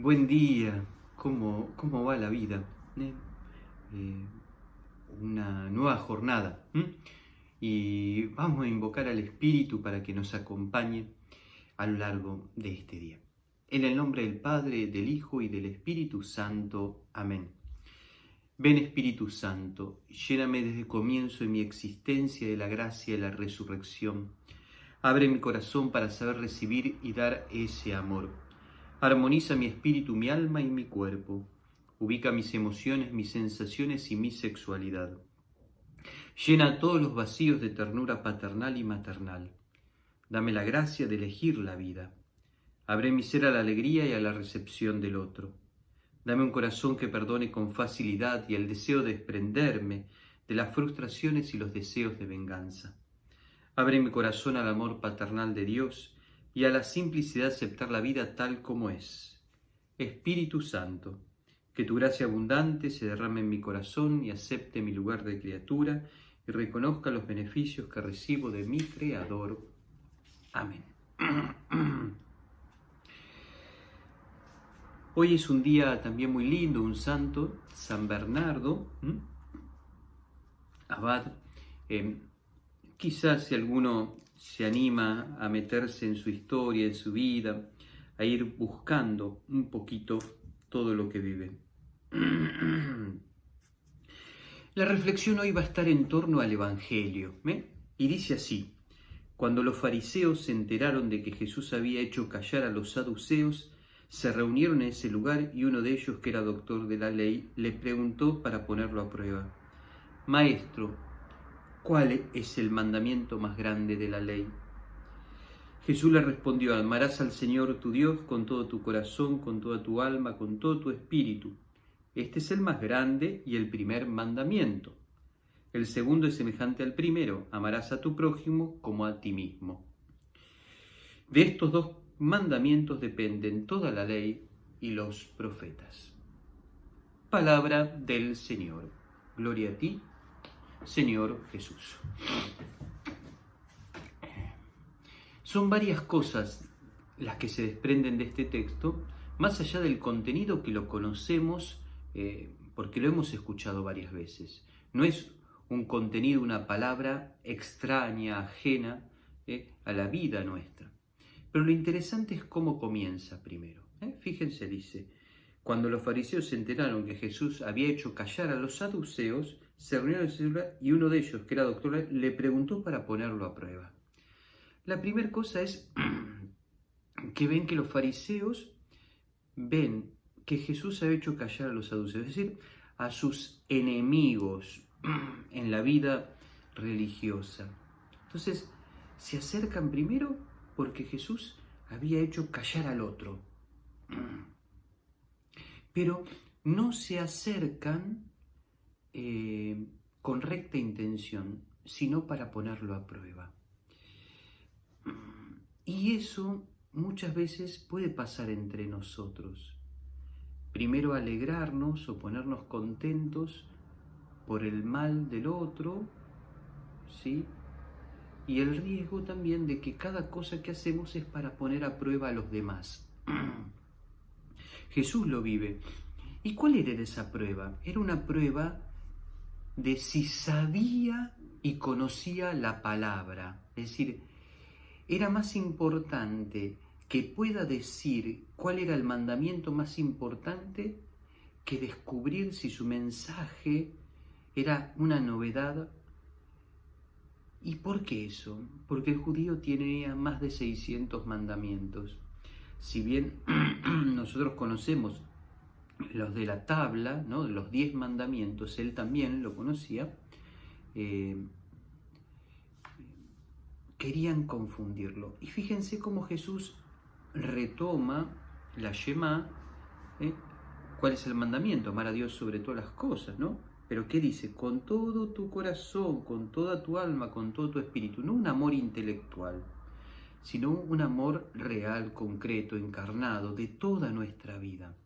Buen día, ¿cómo va la vida? ¿Eh? Eh, una nueva jornada. Y vamos a invocar al Espíritu para que nos acompañe a lo largo de este día. En el nombre del Padre, del Hijo y del Espíritu Santo. Amén. Ven Espíritu Santo, lléname desde el comienzo de mi existencia de la gracia de la resurrección. Abre mi corazón para saber recibir y dar ese amor. Armoniza mi espíritu, mi alma y mi cuerpo. Ubica mis emociones, mis sensaciones y mi sexualidad. Llena todos los vacíos de ternura paternal y maternal. Dame la gracia de elegir la vida. Abre mi ser a la alegría y a la recepción del otro. Dame un corazón que perdone con facilidad y el deseo de desprenderme de las frustraciones y los deseos de venganza. Abre mi corazón al amor paternal de Dios y a la simplicidad de aceptar la vida tal como es. Espíritu Santo, que tu gracia abundante se derrame en mi corazón y acepte mi lugar de criatura y reconozca los beneficios que recibo de mi Creador. Amén. Hoy es un día también muy lindo, un santo, San Bernardo, abad. Quizás si alguno se anima a meterse en su historia, en su vida, a ir buscando un poquito todo lo que vive. La reflexión hoy va a estar en torno al Evangelio, y dice así: cuando los fariseos se enteraron de que Jesús había hecho callar a los saduceos, se reunieron en ese lugar y uno de ellos, que era doctor de la ley, le preguntó para ponerlo a prueba: Maestro, ¿cuál es el mandamiento más grande de la ley? Jesús le respondió: amarás al Señor tu Dios con todo tu corazón, con toda tu alma, con todo tu espíritu. Este es el más grande y el primer mandamiento. El segundo es semejante al primero: amarás a tu prójimo como a ti mismo. De estos dos mandamientos dependen toda la ley y los profetas. Palabra del Señor. Gloria a ti, Señor Jesús. Son varias cosas las que se desprenden de este texto, más allá del contenido que lo conocemos porque lo hemos escuchado varias veces. No es un contenido, una palabra extraña, ajena a la vida nuestra. Pero lo interesante es cómo comienza primero. Fíjense, dice: cuando los fariseos se enteraron que Jesús había hecho callar a los saduceos, se reunieron en ese lugar y uno de ellos, que era doctor, le preguntó para ponerlo a prueba. La primera cosa es que ven que los fariseos ven que Jesús había hecho callar a los saduceos, es decir, a sus enemigos en la vida religiosa. Entonces, se acercan primero porque Jesús había hecho callar al otro. Pero no se acercan con recta intención, sino para ponerlo a prueba. Y eso muchas veces puede pasar entre nosotros. Primero alegrarnos o ponernos contentos por el mal del otro, ¿sí? Y el riesgo también de que cada cosa que hacemos es para poner a prueba a los demás. Jesús lo vive. ¿Y cuál era esa prueba? Era una prueba de si sabía y conocía la palabra. Es decir, era más importante que pueda decir cuál era el mandamiento más importante que descubrir si su mensaje era una novedad. ¿Y por qué eso? Porque el judío tenía más de 600 mandamientos. Si bien nosotros conocemos los de la tabla, ¿no?, de los 10 mandamientos, él también lo conocía. Querían confundirlo. Y fíjense cómo Jesús retoma la Shema. ¿Cuál es el mandamiento? Amar a Dios sobre todas las cosas, ¿no? Pero ¿qué dice? Con todo tu corazón, con toda tu alma, con todo tu espíritu. No un amor intelectual, sino un amor real, concreto, encarnado, de toda nuestra vida.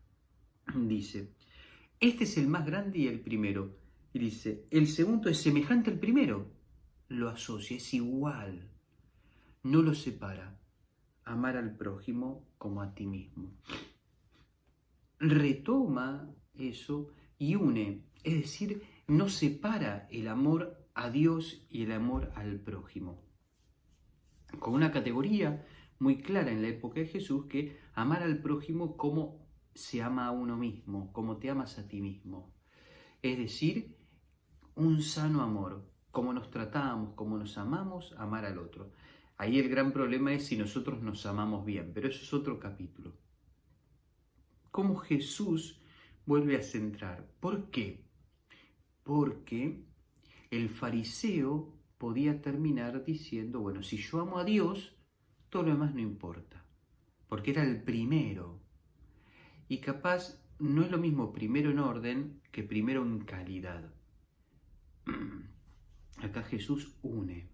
Dice, este es el más grande y el primero. Y dice, el segundo es semejante al primero. Lo asocia, es igual. No lo separa. Amar al prójimo como a ti mismo. retoma eso y une, es decir, no separa el amor a Dios y el amor al prójimo. Con una categoría muy clara en la época de Jesús, que amar al prójimo como se ama a uno mismo, como te amas a ti mismo. Es decir, un sano amor, como nos tratamos, como nos amamos, amar al otro. Ahí el gran problema es si nosotros nos amamos bien, pero eso es otro capítulo. Cómo Jesús vuelve a centrar. ¿Por qué? Porque el fariseo podía terminar diciendo, bueno, si yo amo a Dios, todo lo demás no importa, porque era el primero. Y capaz no es lo mismo primero en orden que primero en calidad. Acá Jesús une.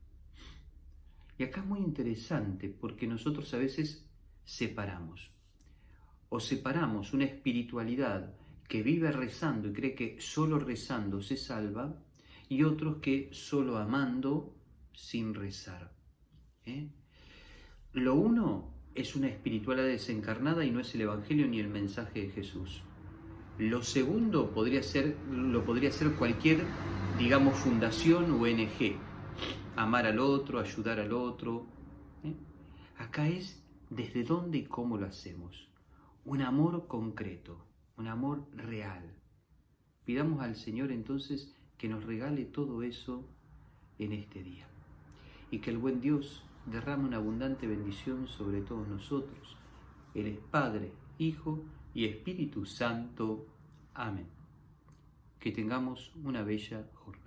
Y acá es muy interesante porque nosotros a veces separamos. O separamos una espiritualidad que vive rezando y cree que solo rezando se salva, y otros que solo amando sin rezar. Lo uno es una espiritualidad desencarnada y no es el Evangelio ni el mensaje de Jesús. Lo segundo lo podría ser cualquier, digamos, fundación o ONG. Amar al otro, ayudar al otro. Acá es desde dónde y cómo lo hacemos. Un amor concreto, un amor real. Pidamos al Señor entonces que nos regale todo eso en este día. Y que el buen Dios derrame una abundante bendición sobre todos nosotros. Él es Padre, Hijo y Espíritu Santo. Amén. Que tengamos una bella jornada.